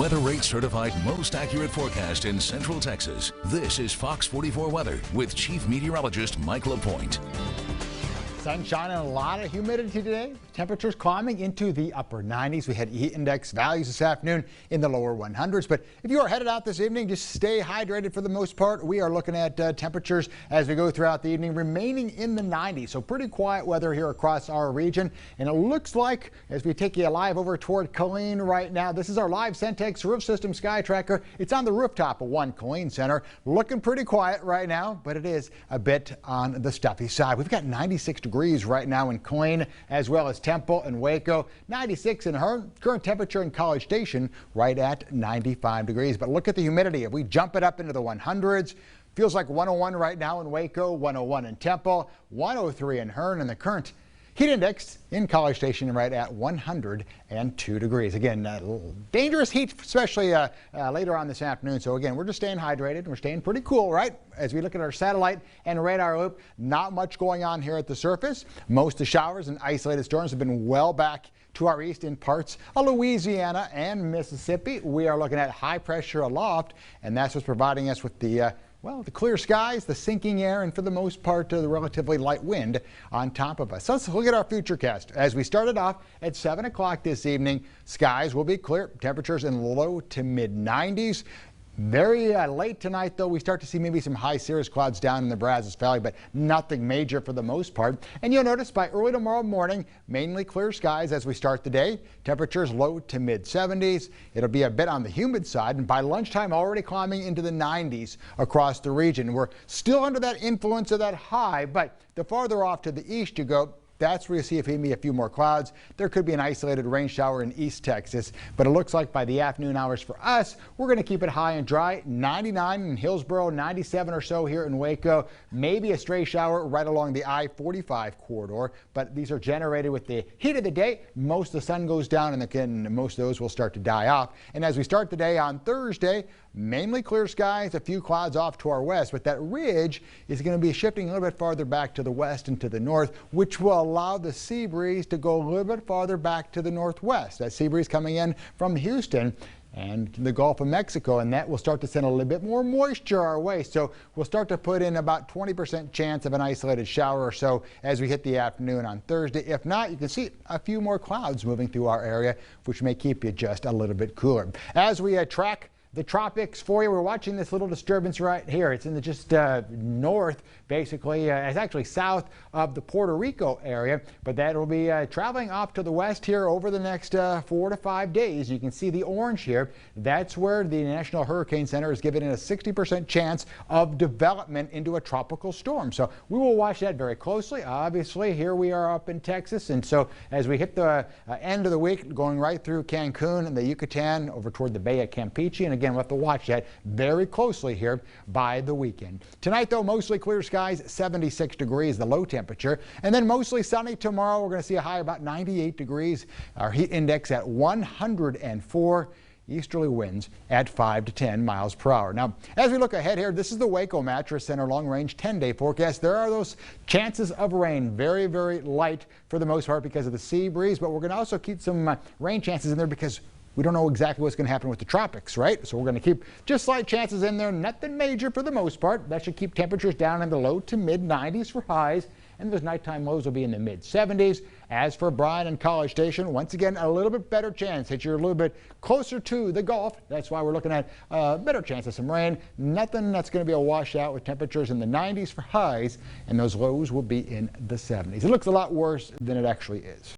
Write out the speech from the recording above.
Weather Rate certified most accurate forecast in Central Texas. This is Fox 44 Weather with Chief Meteorologist Mike LaPoint. Sunshine and a lot of humidity today. Temperatures climbing into the upper 90s. We had heat index values this afternoon in the lower 100s. But if you are headed out this evening, just stay hydrated for the most part. We are looking at temperatures as we go throughout the evening remaining in the 90s. So pretty quiet weather here across our region. And it looks like as we take you live over toward Killeen right now, this is our live Centex roof system sky tracker. It's on the rooftop of one Killeen Center. Looking pretty quiet right now, but it is a bit on the stuffy side. We've got 96 degrees right now in Killeen, as well as Temple and Waco. 96 in Hearn. Current temperature in College Station right at 95 degrees. But look at the humidity. If we jump it up into the 100s, feels like 101 right now in Waco, 101 in Temple, 103 in Hearn, and the current heat index in College Station right at 102 degrees. Again, dangerous heat, especially later on this afternoon. So again, we're just staying hydrated. We're staying pretty cool, right? As we look at our satellite and radar loop, not much going on here at the surface. Most of the showers and isolated storms have been well back to our east in parts of Louisiana and Mississippi. We are looking at high pressure aloft, and that's what's providing us with the the clear skies, the sinking air, and for the most part, the relatively light wind on top of us. So let's look at our Futurecast. As we started off at 7 o'clock this evening, skies will be clear. Temperatures in low to mid 90s. Very late tonight, though, we start to see maybe some high cirrus clouds down in the Brazos Valley, but nothing major for the most part. And you'll notice by early tomorrow morning, mainly clear skies as we start the day. Temperatures low to mid 70s. It'll be a bit on the humid side, and by lunchtime already climbing into the 90s across the region. We're still under that influence of that high, but the farther off to the east you go, that's where you see maybe a few more clouds. There could be an isolated rain shower in East Texas, but it looks like by the afternoon hours for us, we're going to keep it high and dry. 99 in Hillsboro, 97 or so here in Waco. Maybe a stray shower right along the I-45 corridor, but these are generated with the heat of the day. Most of the sun goes down, and again, most of those will start to die off. And as we start the day on Thursday, mainly clear skies, a few clouds off to our west, but that ridge is going to be shifting a little bit farther back to the west and to the north, which will allow the sea breeze to go a little bit farther back to the northwest. That sea breeze coming in from Houston and the Gulf of Mexico, and that will start to send a little bit more moisture our way. So we'll start to put in about 20% chance of an isolated shower or so as we hit the afternoon on Thursday. If not, you can see a few more clouds moving through our area, which may keep you just a little bit cooler. As we track the tropics for you, we're watching this little disturbance right here. It's in the just north, basically. It's actually south of the Puerto Rico area, but that will be traveling off to the west here over the next 4 to 5 days. You can see the orange here. That's where the National Hurricane Center is giving it a 60% chance of development into a tropical storm. So we will watch that very closely. Obviously, here we are up in Texas, and so as we hit the end of the week, going right through Cancun and the Yucatan over toward the Bay of Campeche, and again, we'll have to watch that very closely here by the weekend. Tonight, though, mostly clear skies, 76 degrees, the low temperature. And then mostly sunny tomorrow. We're going to see a high about 98 degrees. Our heat index at 104. Easterly winds at 5 to 10 miles per hour. Now, as we look ahead here, this is the Waco Mattress Center long-range 10-day forecast. There are those chances of rain, very, very light for the most part because of the sea breeze, but we're going to also keep some rain chances in there because we don't know exactly what's going to happen with the tropics, right? So we're going to keep just slight chances in there, nothing major for the most part. That should keep temperatures down in the low to mid 90s for highs, and those nighttime lows will be in the mid 70s. As for Bryan and College Station, once again, a little bit better chance that you're a little bit closer to the Gulf. That's why we're looking at a better chance of some rain. Nothing that's going to be a washout with temperatures in the 90s for highs, and those lows will be in the 70s. It looks a lot worse than it actually is.